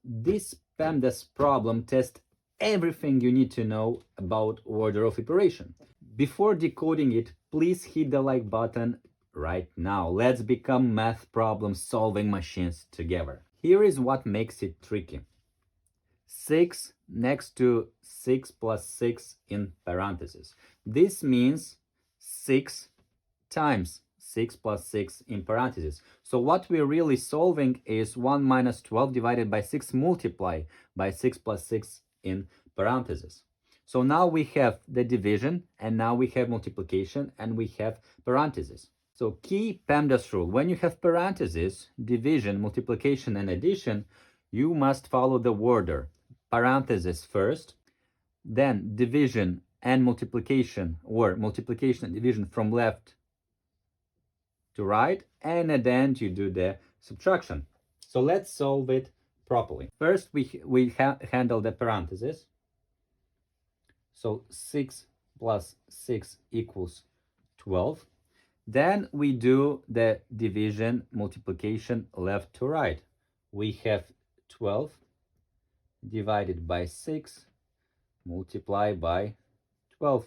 this PEMDAS problem tests everything you need to know about order of operation. Before decoding it, please hit the like button right now. Let's become math problem solving machines together. Here is what makes it tricky. 6 next to 6 plus 6 in parentheses. This means 6 times 6 plus 6 in parentheses. So what we're really solving is 1 minus 12 divided by 6 multiplied by 6 plus 6 in parentheses. So now we have the division, and now we have multiplication, and we have parentheses. So key PEMDAS rule: when you have parentheses, division, multiplication, and addition, you must follow the order. Parentheses first, then division and multiplication, or multiplication and division from left to right, and at the end you do the subtraction. So let's solve it properly. First we handle the parentheses. So 6 plus 6 equals 12. Then we do the division, multiplication left to right. We have 12 divided by 6 multiplied by 12,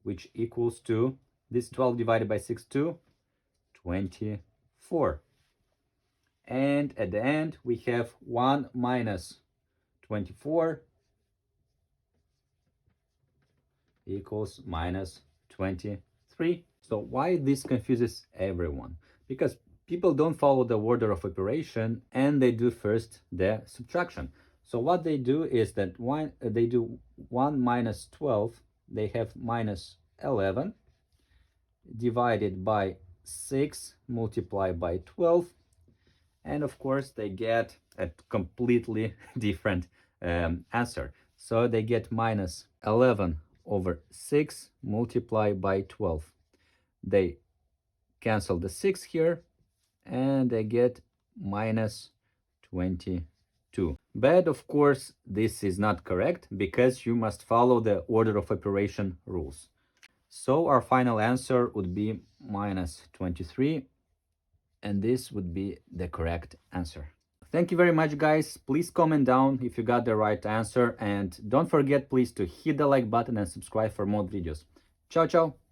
which equals to, this 12 divided by 6 to 24. And at the end we have 1 minus 24 equals minus 23. So why this confuses everyone? Because people don't follow the order of operation, and they do first the subtraction. So what they do is that they do 1 minus 12, they have minus 11 divided by 6 multiplied by 12, and of course they get a completely different answer. So they get minus 11 over 6 multiplied by 12. They cancel the 6 here, and they get minus 22. But of course this is not correct, because you must follow the order of operation rules. So our final answer would be minus 23, and this would be the correct answer. Thank you very much, guys. Please comment down if you got the right answer, and don't forget please to hit the like button and subscribe for more videos. Ciao, ciao.